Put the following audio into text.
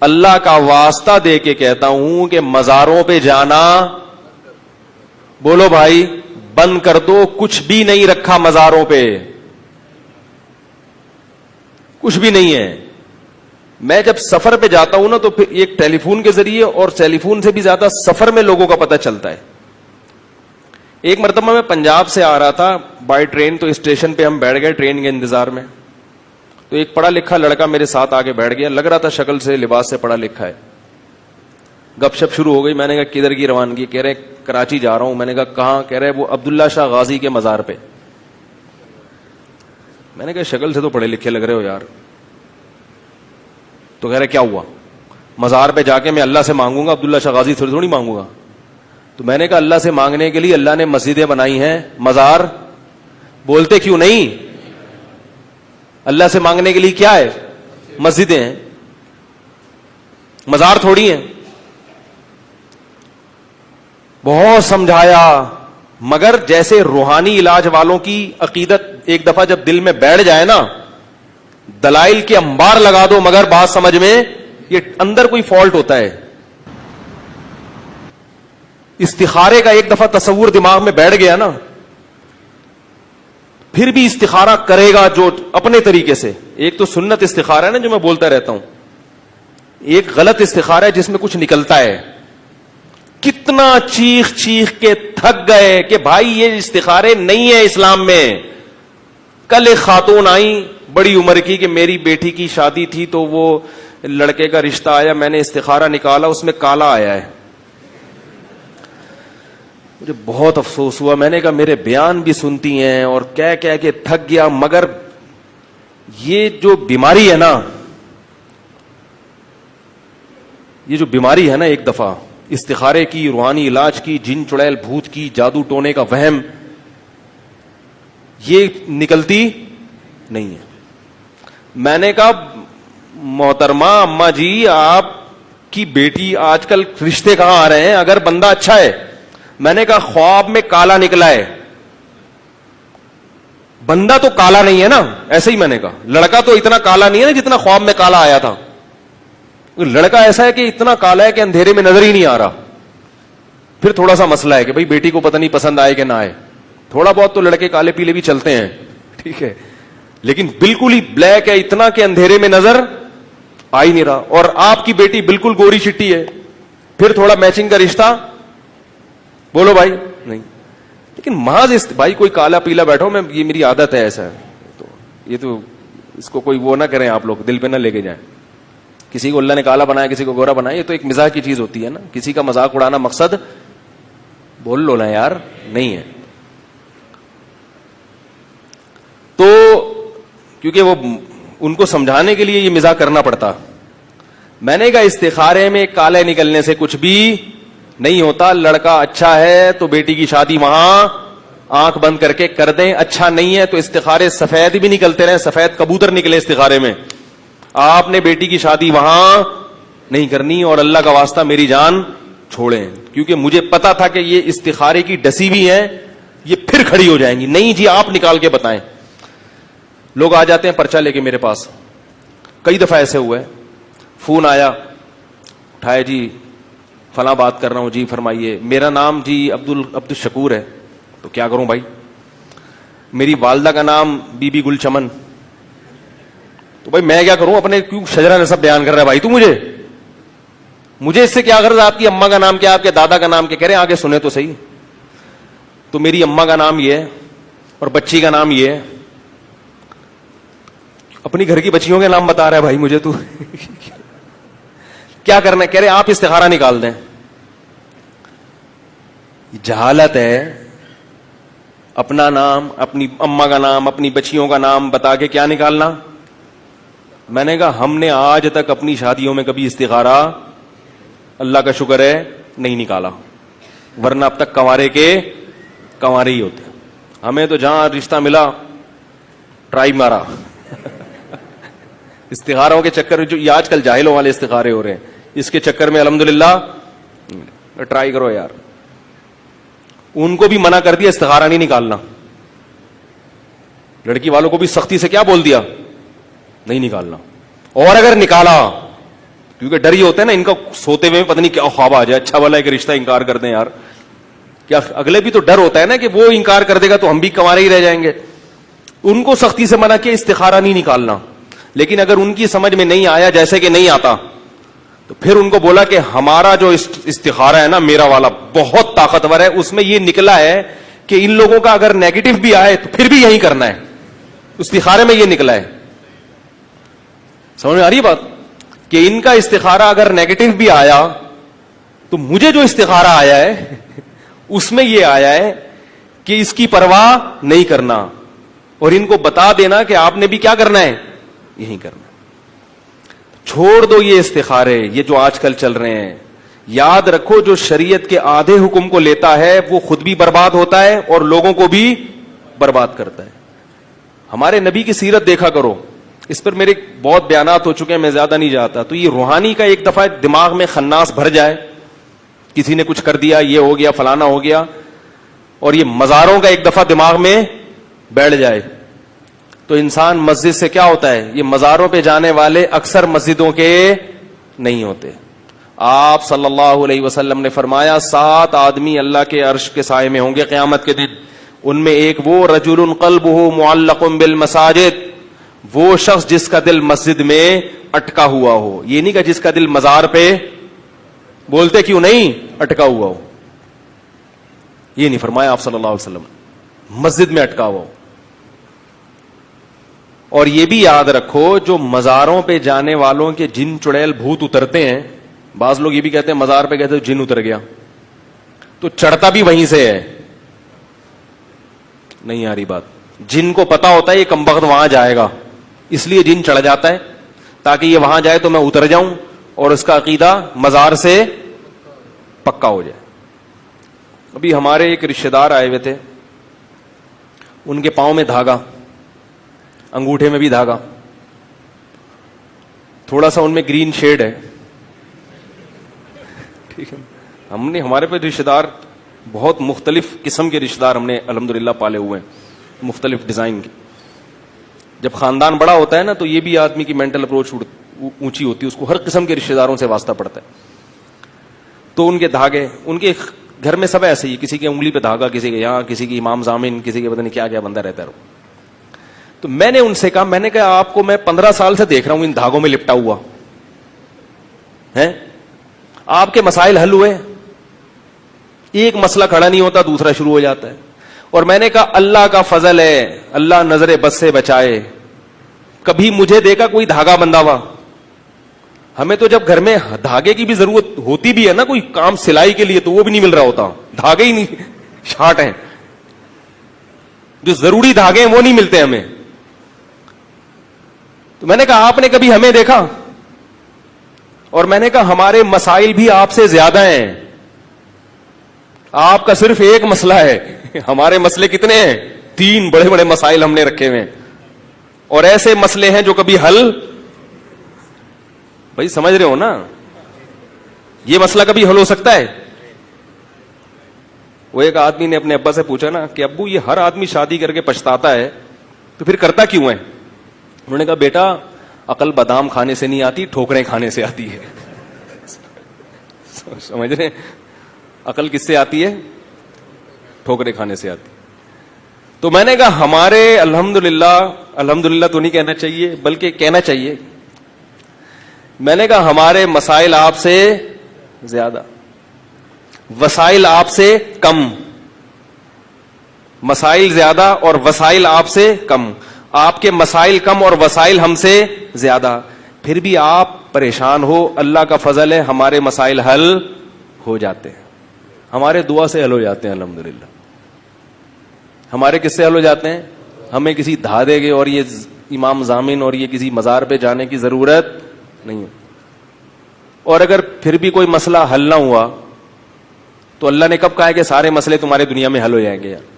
اللہ کا واسطہ دے کے کہتا ہوں کہ مزاروں پہ جانا بولو بھائی بند کر دو. کچھ بھی نہیں رکھا مزاروں پہ, کچھ بھی نہیں ہے. میں جب سفر پہ جاتا ہوں نا تو پھر ایک ٹیلی فون کے ذریعے, اور ٹیلی فون سے بھی زیادہ سفر میں لوگوں کا پتہ چلتا ہے. ایک مرتبہ میں پنجاب سے آ رہا تھا بائی ٹرین, تو اسٹیشن پہ ہم بیٹھ گئے ٹرین کے انتظار میں. تو ایک پڑھا لکھا لڑکا میرے ساتھ آگے بیٹھ گیا, لگ رہا تھا شکل سے لباس سے پڑھا لکھا ہے. گپ شپ شروع ہو گئی. میں نے کہا کدھر کی روانگی؟ کہہ رہے کراچی جا رہا ہوں. میں نے کہا کہاں؟ کہہ رہے وہ عبداللہ شاہ غازی کے مزار پہ. میں نے کہا شکل سے تو پڑھے لکھے لگ رہے ہو یار. تو کہہ رہے کیا ہوا؟ مزار پہ جا کے میں اللہ سے مانگوں گا, عبداللہ شاہ غازی سے تھوڑی مانگوں گا. تو میں نے کہا اللہ سے مانگنے کے لیے اللہ نے مسجدیں بنائی ہیں, مزار بولتے کیوں نہیں؟ اللہ سے مانگنے کے لیے کیا ہے؟ مسجدیں ہیں, مزار تھوڑی ہیں. بہت سمجھایا, مگر جیسے روحانی علاج والوں کی عقیدت ایک دفعہ جب دل میں بیٹھ جائے نا, دلائل کے انبار لگا دو مگر بات سمجھ میں یہ اندر کوئی فالٹ ہوتا ہے. استخارے کا ایک دفعہ تصور دماغ میں بیٹھ گیا نا, پھر بھی استخارہ کرے گا جو اپنے طریقے سے. ایک تو سنت استخارہ ہے نا جو میں بولتا رہتا ہوں, ایک غلط استخارہ ہے جس میں کچھ نکلتا ہے. کتنا چیخ چیخ کے تھک گئے کہ بھائی یہ استخارے نہیں ہے اسلام میں. کل ایک خاتون آئی بڑی عمر کی کہ میری بیٹی کی شادی تھی تو وہ لڑکے کا رشتہ آیا, میں نے استخارہ نکالا اس میں کالا آیا ہے. مجھے بہت افسوس ہوا. میں نے کہا میرے بیان بھی سنتی ہیں اور کہہ کہہ کے تھک گیا, مگر یہ جو بیماری ہے نا, یہ جو بیماری ہے نا ایک دفعہ استخارے کی, روحانی علاج کی, جن چڑیل بھوت کی, جادو ٹونے کا وہم, یہ نکلتی نہیں ہے. میں نے کہا محترمہ اماں جی آپ کی بیٹی آج کل رشتے کہاں آ رہے ہیں اگر بندہ اچھا ہے. میں نے کہا خواب میں کالا نکلا ہے, بندہ تو کالا نہیں ہے نا. ایسے ہی میں نے کہا لڑکا تو اتنا کالا نہیں ہے نا جتنا خواب میں کالا آیا تھا. لڑکا ایسا ہے کہ اتنا کالا ہے کہ اندھیرے میں نظر ہی نہیں آ رہا. پھر تھوڑا سا مسئلہ ہے کہ بھائی بیٹی کو پتہ نہیں پسند آئے کہ نہ آئے. تھوڑا بہت تو لڑکے کالے پیلے بھی چلتے ہیں, ٹھیک ہے, لیکن بالکل ہی بلیک ہے اتنا کہ اندھیرے میں نظر آ ہی نہیں رہا. اور آپ کی بیٹی بالکل گوری چٹی ہے, پھر تھوڑا میچنگ کا رشتہ بولو بھائی نہیں. لیکن محض بھائی کوئی کالا پیلا بیٹھو, میں یہ میری عادت ہے ایسا ہے, تو یہ تو اس کو کوئی وہ نہ کریں آپ لوگ, دل پہ نہ لے کے جائیں. کسی کو اللہ نے کالا بنایا کسی کو گورا بنایا, یہ تو ایک مزاح کی چیز ہوتی ہے نا. کسی کا مذاق اڑانا مقصد بول لو نا یار نہیں ہے. تو کیونکہ وہ ان کو سمجھانے کے لیے یہ مزاح کرنا پڑتا. میں نے کہا استخارے میں کالے نکلنے سے کچھ بھی نہیں ہوتا. لڑکا اچھا ہے تو بیٹی کی شادی وہاں آنکھ بند کر کے کر دیں, اچھا نہیں ہے تو استخارے سفید بھی نکلتے رہے, سفید کبوتر نکلے استخارے میں. آپ نے بیٹی کی شادی وہاں نہیں کرنی, اور اللہ کا واسطہ میری جان چھوڑیں, کیونکہ مجھے پتا تھا کہ یہ استخارے کی ڈسی بھی ہیں, یہ پھر کھڑی ہو جائیں گی. نہیں جی آپ نکال کے بتائیں. لوگ آ جاتے ہیں پرچہ لے کے میرے پاس. کئی دفعہ ایسے ہوئے, فون آیا, اٹھائے جی فلاں بات کر رہا ہوں, جی فرمائیے. میرا نام جی عبد الشکور ہے. تو کیا کروں بھائی؟ میری والدہ کا نام بی بی گل چمن. تو بھائی میں کیا کروں, اپنے کیوں شجرہ نسب بیان کر رہا ہے بھائی تو مجھے اس سے کیا غرض؟ آپ کی اماں کا نام کیا, آپ کے دادا کا نام کیا؟ کہہ رہے ہیں آگے سنے تو صحیح. تو میری اماں کا نام یہ ہے اور بچی کا نام یہ ہے. اپنی گھر کی بچیوں کے نام بتا رہا ہے بھائی مجھے, تو کیا کرنا ہے؟ کہہ رہے آپ استخارہ نکال دیں. جہالت ہے. اپنا نام, اپنی اماں کا نام, اپنی بچیوں کا نام بتا کے کیا نکالنا؟ میں نے کہا ہم نے آج تک اپنی شادیوں میں کبھی استخارہ اللہ کا شکر ہے نہیں نکالا, ورنہ اب تک کنوارے کے کنوارے ہی ہوتے. ہمیں تو جہاں رشتہ ملا ٹرائی مارا. استخاروں کے چکر میں جو یہ آج کل جاہلوں والے استخارے ہو رہے ہیں, اس کے چکر میں الحمدللہ ٹرائی کرو یار. ان کو بھی منع کر دیا استخارہ نہیں نکالنا. لڑکی والوں کو بھی سختی سے کیا بول دیا؟ نہیں نکالنا. اور اگر نکالا کیونکہ ڈر یہ ہوتا ہے نا ان کا سوتے ہوئے پتہ نہیں کیا خواب آ جائے, اچھا والا ایک رشتہ انکار کر دیں یار, کیا اگلے بھی تو ڈر ہوتا ہے نا کہ وہ انکار کر دے گا تو ہم بھی کنوارے ہی رہ جائیں گے. ان کو سختی سے منع کیا استخارہ نہیں نکالنا, لیکن اگر ان کی سمجھ میں نہیں آیا جیسے کہ نہیں آتا تو پھر ان کو بولا کہ ہمارا جو استخارہ ہے نا میرا والا بہت طاقتور ہے, اس میں یہ نکلا ہے کہ ان لوگوں کا اگر نیگیٹو بھی آئے تو پھر بھی یہی کرنا ہے. استخارے میں یہ نکلا ہے, سمجھ میں آ رہی بات, کہ ان کا استخارہ اگر نیگیٹو بھی آیا تو مجھے جو استخارہ آیا ہے اس میں یہ آیا ہے کہ اس کی پرواہ نہیں کرنا, اور ان کو بتا دینا کہ آپ نے بھی کیا کرنا ہے, یہی کرنا. چھوڑ دو یہ استخارے یہ جو آج کل چل رہے ہیں. یاد رکھو جو شریعت کے آدھے حکم کو لیتا ہے وہ خود بھی برباد ہوتا ہے اور لوگوں کو بھی برباد کرتا ہے. ہمارے نبی کی سیرت دیکھا کرو, اس پر میرے بہت بیانات ہو چکے ہیں, میں زیادہ نہیں جاتا. تو یہ روحانی کا ایک دفعہ دماغ میں خناس بھر جائے, کسی نے کچھ کر دیا, یہ ہو گیا, فلانا ہو گیا, اور یہ مزاروں کا ایک دفعہ دماغ میں بیٹھ جائے تو انسان مسجد سے کیا ہوتا ہے, یہ مزاروں پہ جانے والے اکثر مسجدوں کے نہیں ہوتے. آپ صلی اللہ علیہ وسلم نے فرمایا 7 آدمی اللہ کے عرش کے سائے میں ہوں گے قیامت کے دن. ان میں ایک وہ رجل قلبہ معلق بالمساجد, وہ شخص جس کا دل مسجد میں اٹکا ہوا ہو. یہ نہیں کہ جس کا دل مزار پہ بولتے کیوں نہیں اٹکا ہوا ہو, یہ نہیں فرمایا آپ صلی اللہ علیہ وسلم, مسجد میں اٹکا ہوا ہو. اور یہ بھی یاد رکھو جو مزاروں پہ جانے والوں کے جن چڑیل بھوت اترتے ہیں, بعض لوگ یہ بھی کہتے ہیں مزار پہ کہتے ہیں جن اتر گیا, تو چڑھتا بھی وہیں سے ہے. نہیں آ رہی بات. جن کو پتا ہوتا ہے یہ کمبخت وہاں جائے گا, اس لیے جن چڑھ جاتا ہے تاکہ یہ وہاں جائے تو میں اتر جاؤں اور اس کا عقیدہ مزار سے پکا ہو جائے. ابھی ہمارے ایک رشتے دار آئے ہوئے تھے, ان کے پاؤں میں دھاگا, انگوٹھے میں بھی دھاگا, تھوڑا سا ان میں گرین شیڈ ہے, ٹھیک ہے. ہم نے ہمارے پہ رشتے دار بہت مختلف قسم کے رشتے دار ہم نے الحمدللہ پالے ہوئے ہیں, مختلف ڈیزائن کے. جب خاندان بڑا ہوتا ہے نا تو یہ بھی آدمی کی مینٹل اپروچ اونچی ہوتی ہے, اس کو ہر قسم کے رشتے داروں سے واسطہ پڑتا ہے. تو ان کے دھاگے, ان کے گھر میں سب ایسے ہی, کسی کے انگلی پہ دھاگا, کسی کے یہاں, کسی کی امام زامن, کسی کے پتہ نہیں کیا کیا بندہ رہتا ہے. تو میں نے ان سے کہا, میں نے کہا آپ کو میں 15 سال سے دیکھ رہا ہوں ان دھاگوں میں لپٹا ہوا ہے, آپ کے مسائل حل ہوئے, ایک مسئلہ کھڑا نہیں ہوتا دوسرا شروع ہو جاتا ہے. اور میں نے کہا اللہ کا فضل ہے, اللہ نظر بد سے بچائے, کبھی مجھے دیکھا کوئی دھاگا بندھا ہوا. ہمیں تو جب گھر میں دھاگے کی بھی ضرورت ہوتی بھی ہے نا, کوئی کام سلائی کے لیے, تو وہ بھی نہیں مل رہا ہوتا, دھاگے ہی نہیں شارٹ ہیں, جو ضروری دھاگے ہیں وہ نہیں ملتے ہمیں. تو میں نے کہا آپ نے کبھی ہمیں دیکھا, اور میں نے کہا ہمارے مسائل بھی آپ سے زیادہ ہیں, آپ کا صرف ایک مسئلہ ہے, ہمارے مسئلے کتنے ہیں, 3 بڑے بڑے مسائل ہم نے رکھے ہوئے ہیں, اور ایسے مسئلے ہیں جو کبھی حل, بھائی سمجھ رہے ہو نا, یہ مسئلہ کبھی حل ہو سکتا ہے. وہ ایک آدمی نے اپنے ابا سے پوچھا نا کہ ابو یہ ہر آدمی شادی کر کے پچھتاتا ہے تو پھر کرتا کیوں ہے؟ انہوں نے کہا بیٹا عقل بادام کھانے سے نہیں آتی, ٹھوکریں کھانے سے آتی ہے. سمجھ رہے, عقل کس سے آتی ہے؟ ٹھوکریں کھانے سے آتی. تو میں نے کہا ہمارے الحمدللہ تو نہیں کہنا چاہیے بلکہ کہنا چاہیے, میں نے کہا ہمارے مسائل آپ سے زیادہ, وسائل آپ سے کم. مسائل زیادہ اور وسائل آپ سے کم, آپ کے مسائل کم اور وسائل ہم سے زیادہ, پھر بھی آپ پریشان ہو. اللہ کا فضل ہے ہمارے مسائل حل ہو جاتے ہیں, ہمارے دعا سے حل ہو جاتے ہیں الحمدللہ. ہمارے کس سے حل ہو جاتے ہیں؟ ہمیں کسی دھاگے کے اور یہ امام زامن اور یہ کسی مزار پہ جانے کی ضرورت نہیں ہے. اور اگر پھر بھی کوئی مسئلہ حل نہ ہوا تو اللہ نے کب کہا ہے کہ سارے مسئلے تمہارے دنیا میں حل ہو جائیں گے؟ یار